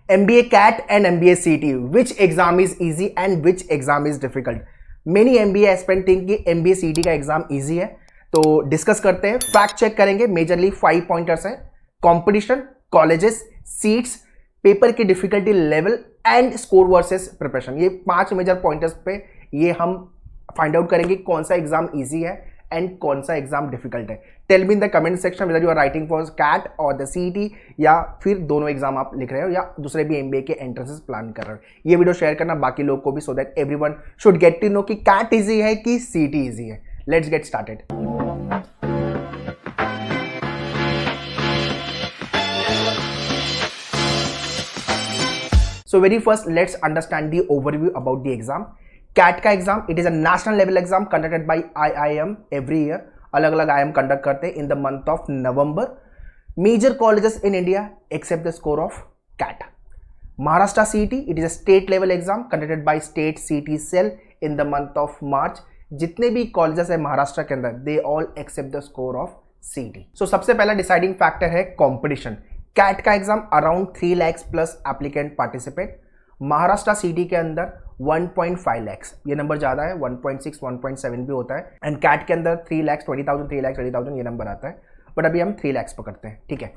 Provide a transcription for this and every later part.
MBA CAT and MBA CT, which exam is easy and which exam is difficult? Many MBA aspirant think कि MBA CT का exam easy है, तो discuss करते हैं, fact check करेंगे. Majorly 5 pointers हैं: competition, colleges, seats, paper की difficulty level and score versus preparation. ये 5 मेजर पॉइंटर्स पे ये हम फाइंड आउट करेंगे कौन सा एग्जाम इजी है एंड कौन सा एग्जाम डिफिकल्ट है. Tell me in the comment section whether you are writing for CAT और द सीईटी, या फिर दोनों एग्जाम आप लिख रहे हो या दूसरे भी एमबीए के एंट्रेंसेस प्लान कर रहे हो. ये वीडियो शेयर करना बाकी लोग को भी, so that everyone should get to know कि कैट इजी है कि सीईटी इजी है. Let's get started. So very first, let's understand the overview about the exam. CAT का exam, it is a national level exam conducted by IIM every year. अलग अलग IIM conduct करते हैं in the month of November. Major colleges in India accept the score of CAT. Maharashtra CET, it is a state level exam conducted by state CET cell in the month of March. जितने भी colleges है महाराष्ट्र के अंदर, they all accept the score of CET. So सबसे पहला deciding factor है competition. Cat का exam around 3 lakh plus applicant participate. Maharashtra CET के अंदर 1.5 लाख, ये नंबर ज़्यादा है, 1.6 1.7 भी होता है. एंड कैट के अंदर 3,20,000 3,30,000 ये नंबर आता है. बट अभी हम 3 लाख पकड़ते हैं, ठीक है.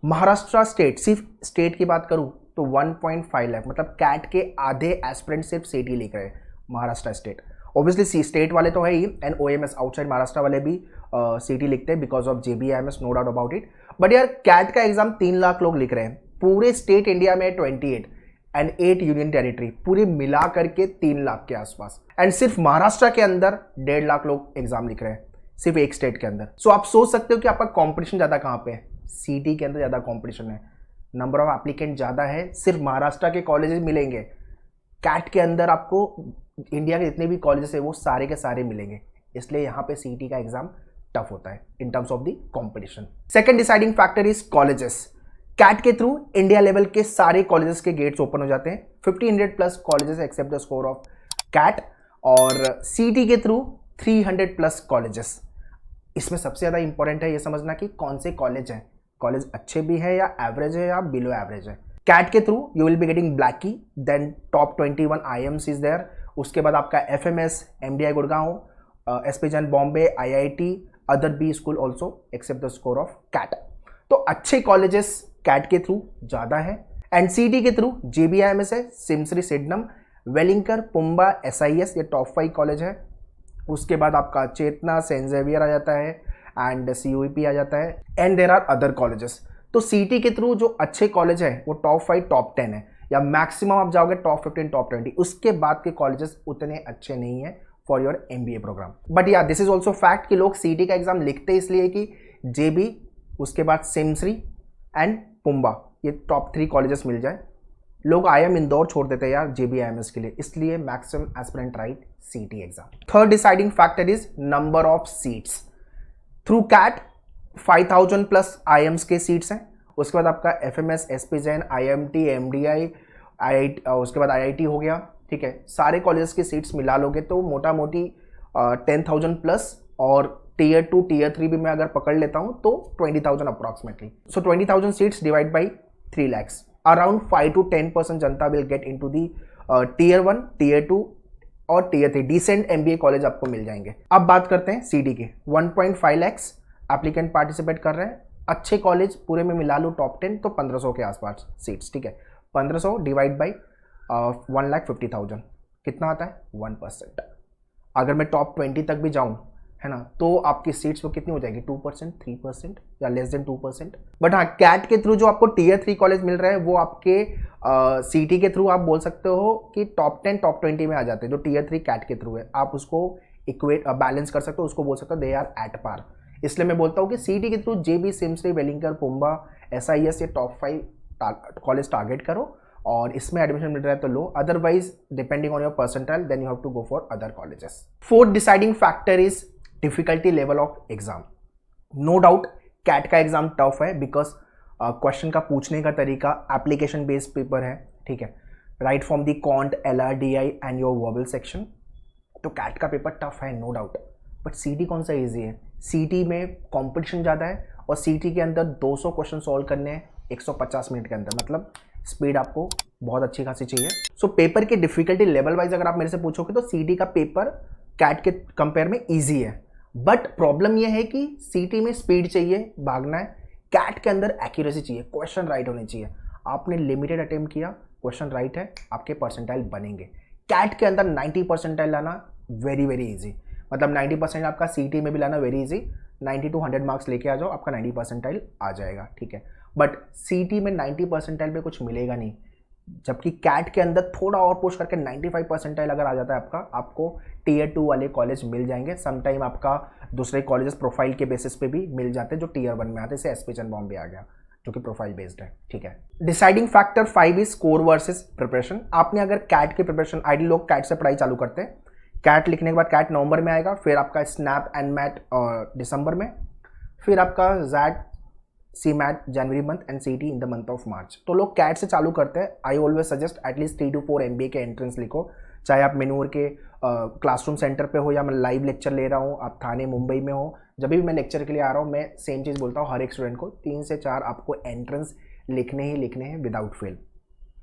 महाराष्ट्र स्टेट, सिर्फ स्टेट की बात करूँ तो 1.5 लाख, मतलब कैट के आधे एस्पिरेंट सिर्फ CET लिख रहे हैं महाराष्ट्र स्टेट. ऑब्वियसली स्टेट वाले तो है ही, एंड OMS आउटसाइड महाराष्ट्र वाले भी CET लिखते हैं because of JBIMS, no doubt about it. But यार कैट का एग्जाम 3 लाख लोग लिख रहे हैं. पूरे स्टेट इंडिया में 28 एंड 8 यूनियन टेरिटरी, पूरे मिला करके 3 लाख के आसपास. एंड सिर्फ महाराष्ट्र के अंदर 1.5 लाख लोग एग्जाम लिख रहे हैं सिर्फ एक स्टेट के अंदर. सो आप सोच सकते हो कि आपका कंपटीशन ज़्यादा कहाँ पे है. CET के अंदर ज़्यादा कंपटीशन है, नंबर ऑफ एप्लीकेंट ज़्यादा है, सिर्फ महाराष्ट्र के कॉलेजेस मिलेंगे. कैट के अंदर आपको इंडिया के जितने भी कॉलेजेस है वो सारे के सारे मिलेंगे, इसलिए यहाँ पे CET का एग्जाम टफ होता है in terms of the competition. Second deciding factor is colleges. CAT के थ्रू इंडिया लेवल के सारे कॉलेजेस के गेट्स ओपन हो जाते हैं. 1500 plus colleges accept the score of CAT, और CET के थ्रू 300 प्लस कॉलेजेस. इसमें सबसे ज़्यादा इंपॉर्टेंट है ये समझना कि कौन से कॉलेज हैं. कॉलेज अच्छे भी है या एवरेज है या बिलो एवरेज है. कैट के through you will be getting blackie, then top 21 IIMs is there. उसके बाद आपका FMS, MDI Gurgaon, SP Jain Bombay, IIT, other B school also accept the score of CAT. तो अच्छे कॉलेजेस कैट के थ्रू ज़्यादा है. एंड CET के थ्रू JBIMS है, सिमश्री, सिडनम, वेलिंकर, पुम्बा, SIS, ये टॉप 5 कॉलेज है. उसके बाद आपका चेतना, सेंट जेवियर आ जाता है, एंड CUEP आ जाता है, and there are other colleges. तो CET के थ्रू जो अच्छे कॉलेज है वो टॉप 5 टॉप 10 है, या मैक्सिमम आप जाओगे टॉप 15 टॉप 20. उसके बाद के कॉलेजेस उतने अच्छे नहीं है for your MBA programme. But yeah this is also fact कि लोग CET का एग्जाम लिखते इसलिए कि JB, उसके बाद सिमश्री एंड पुम्बा, ये टॉप 3 कॉलेजेस मिल जाए. लोग IIM इंदौर छोड़ देते हैं यार JBIMS के लिए, इसलिए maximum aspirant write CET exam. Third deciding factor is number of seats. Through CAT 5000 plus IIMs के सीट्स हैं. उसके बाद आपका FMS, SP Jain, IMT, MDI, IIT, उसके बाद IIT हो गया, ठीक है. सारे कॉलेजेस की सीट्स मिला लोगे तो मोटा मोटी 10,000 प्लस, और टीयर 2 टीयर 3 भी मैं अगर पकड़ लेता हूँ तो 20,000 approximately. So 20,000 seats divide by 3 lakhs, around 5 to 10% जनता will get into the tier 1, tier 2 और टीयर 3 डिसेंट MBA कॉलेज आपको मिल जाएंगे. अब बात करते हैं CET के. 1.5 lakhs एप्लीकेंट पार्टिसिपेट कर रहे हैं. अच्छे कॉलेज पूरे में मिला लो टॉप 10 तो 1500 के आसपास सीट्स, ठीक है. 1500 डिवाइड बाई 1,50,000 कितना आता है? 1%. अगर मैं टॉप 20 तक भी जाऊं, है ना, तो आपकी सीट्स वो कितनी हो जाएगी? 2%, 3% या लेस देन 2%. बट हाँ, कैट के थ्रू जो आपको टीयर 3 कॉलेज मिल रहे हैं वो आपके CET के थ्रू आप बोल सकते हो कि टॉप 10 टॉप 20 में आ जाते हैं. जो टीयर 3 कैट के थ्रू है आप उसको इक्वेट बैलेंस कर सकते हो, उसको बोल सकते हो दे आर एट पार. इसलिए मैं बोलता हूँ कि CET के through JB, SIMSREE, Welingkar, PUMBA, SIS ये टॉप 5 कॉलेज टारगेट करो, और इसमें एडमिशन मिल रहा है तो लो. Otherwise depending on your percentile then you have to go for other colleges. Fourth deciding factor is difficulty level of exam. No doubt CAT का एग्जाम टफ है बिकॉज क्वेश्चन का पूछने का तरीका एप्लीकेशन बेस्ड पेपर है, ठीक है. Right from the can't, LRDI and your verbal section. तो कैट का पेपर टफ है, नो डाउट. बट CET कौन सा ईजी है? CET में कॉम्पिटिशन ज़्यादा है, और CET के अंदर 200 क्वेश्चन सॉल्व करने हैं 150 मिनट के अंदर. मतलब स्पीड आपको बहुत अच्छी खासी चाहिए। सो पेपर की डिफिकल्टी लेवल वाइज अगर आप मेरे से पूछोगे तो सीटी का पेपर कैट के कंपेयर में ईजी है, बट प्रॉब्लम यह है कि सीटी में स्पीड चाहिए, भागना है, कैट के अंदर एक्यूरेसी चाहिए, क्वेश्चन राइट होने चाहिए। आपने लिमिटेड अटेम्प्ट किया, क्वेश्चन राइट है, आपके परसेंटाइल बनेंगे। कैट के अंदर 90 परसेंटाइल लाना वेरी वेरी इजी, मतलब 90% आपका सीटी में भी लाना वेरी इजी। 90 to 100 मार्क्स लेके आ जाओ, आपका 90 परसेंटाइल आ जाएगा, ठीक है। बट सीटी में 90 परसेंटाइल पे कुछ मिलेगा नहीं, जबकि कैट के अंदर थोड़ा और पुश करके 95 परसेंटाइल अगर आ जाता है आपका, आपको टियर 2 वाले कॉलेज मिल जाएंगे। समटाइम आपका दूसरे कॉलेजेस प्रोफाइल के बेसिस पे भी मिल जाते हैं जो टियर 1 में आते हैं, जैसे एसपी चंद बॉम्बे आ गया जो कि प्रोफाइल बेस्ड है, ठीक है। Deciding factor 5 is score versus preparation. आपने अगर कैट की प्रिपरेशन, आइडियल लोग कैट से पढ़ाई चालू करते हैं, कैट लिखने के बाद कैट नवंबर में आएगा, फिर आपका स्नैप एंड मैट दिसंबर में, फिर आपका जैट सी मैट जनवरी month and CET in the month of March. तो लोग कैट से चालू करते हैं। I always suggest at least 3 to 4 MBA के एंट्रेंस लिखो, चाहे आप मेनूर के क्लासरूम सेंटर पे हो या मैं लाइव लेक्चर ले रहा हूँ, आप थाने मुंबई में हो, जब भी मैं लेक्चर के लिए आ रहा हूँ, मैं सेम चीज़ बोलता हूँ हर एक स्टूडेंट को, 3 से 4 आपको एंट्रेंस लिखने ही लिखने हैं विदाउट फेल।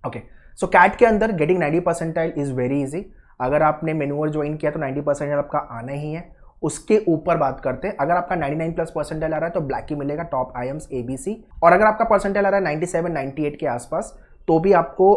ओके, सो कैट के अंदर getting 90 percentile is very easy. अगर आपने मेनूर ज्वाइन किया तो 90 परसेंटाइल आपका आना ही है। उसके ऊपर बात करते हैं, अगर आपका 99+ परसेंटाइल आ रहा है तो ब्लैक की मिलेगा, टॉप IIMs ABC। और अगर आपका परसेंटाइल आ रहा है 97 98 के आसपास, तो भी आपको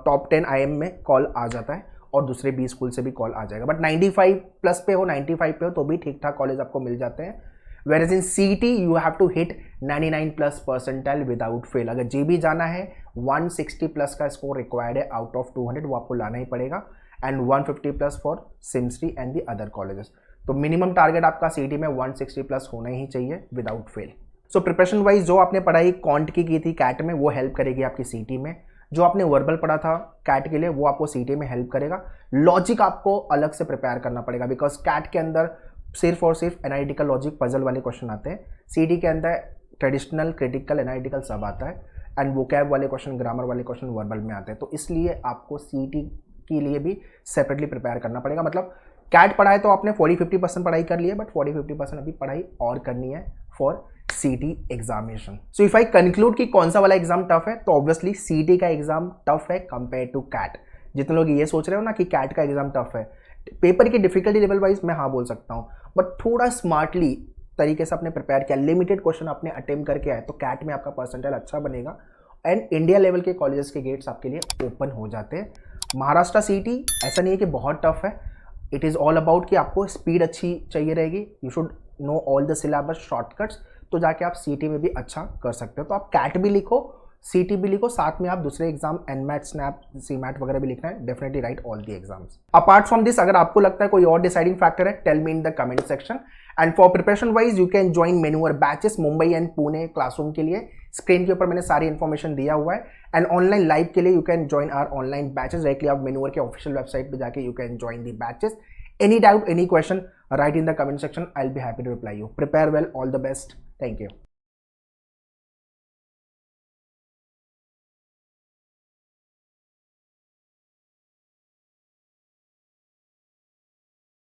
टॉप 10 IIM में कॉल आ जाता है और दूसरे 20 स्कूल से भी कॉल आ जाएगा। बट 95+ पे हो, 95 पे हो तो भी ठीक ठाक कॉलेज आपको मिल जाते हैं। Where is in CT you have to hit 99+ percentile without fail. अगर JB जाना है 160+ का स्कोर रिक्वायर्ड है आउट ऑफ 200, वो आपको लाना ही पड़ेगा, and 150+ for SIMSREE and the other colleges. तो मिनिमम टारगेट आपका सीटी में 160+ होना ही चाहिए without fail. So preparation wise जो आपने पढ़ाई क्वांट की थी कैट में, वो हेल्प करेगी आपकी सीटी में। जो आपने वर्बल पढ़ा था कैट के लिए, वो आपको सीटी में हेल्प करेगा। लॉजिक आपको अलग से प्रिपेयर करना पड़ेगा, बिकॉज कैट के अंदर सिर्फ और सिर्फ एनालिटिकल लॉजिक पजल वाले क्वेश्चन आते हैं। सीटी के अंदर ट्रेडिशनल, क्रिटिकल, एनालिटिकल सब आता है, एंड वोकैब वाले क्वेश्चन, ग्रामर वाले क्वेश्चन वर्बल में आते हैं। तो इसलिए आपको सीटी के लिए भी सेपरेटली प्रिपेयर करना पड़ेगा। मतलब कैट पढ़ाए तो आपने 40-50% पढ़ाई कर ली है, बट 40-50% अभी पढ़ाई और करनी है फॉर सीटी examination. So if I conclude कि कौन सा वाला एग्जाम टफ है, तो ऑब्वियसली सीटी का एग्जाम टफ है कंपेयर टू कैट। जितने लोग ये सोच रहे हो ना कि कैट का एग्जाम टफ है, पेपर की डिफिकल्टी लेवल वाइज मैं हाँ बोल सकता हूँ, बट थोड़ा स्मार्टली तरीके से आपने प्रिपेयर किया, लिमिटेड क्वेश्चन आपने अटेम्प्ट करके आए, तो कैट में आपका परसेंटाइल अच्छा बनेगा एंड इंडिया लेवल के कॉलेजेस के गेट्स आपके लिए ओपन हो जाते हैं। महाराष्ट्र सीटी ऐसा नहीं है कि बहुत टफ है, इट इज़ ऑल अबाउट कि आपको स्पीड अच्छी चाहिए रहेगी, you should know all the syllabus shortcuts, तो जाके आप सीटी में भी अच्छा कर सकते हो। तो आप कैट भी लिखो, सीटी भी लिखो, साथ में आप दूसरे एग्जाम एनमैट, स्नैप, सीमैट वगैरह भी लिखना है, definitely write all the exams. Apart from this, अगर आपको लगता है कोई और डिसाइडिंग फैक्टर है, tell me in the comment section. And for preparation wise you can join मेनूअर batches Mumbai and Pune classroom के लिए, स्क्रीन के ऊपर मैंने सारी इन्फॉर्मेशन दिया हुआ है। एंड ऑनलाइन लाइव के लिए you can join our online batches, directly आप मेनूअर के ऑफिशियल वेबसाइट पर जाके you can join the batches. Any doubt, any question, write in the comment section. I'll be happy to reply you. Prepare well. All the best. Thank you.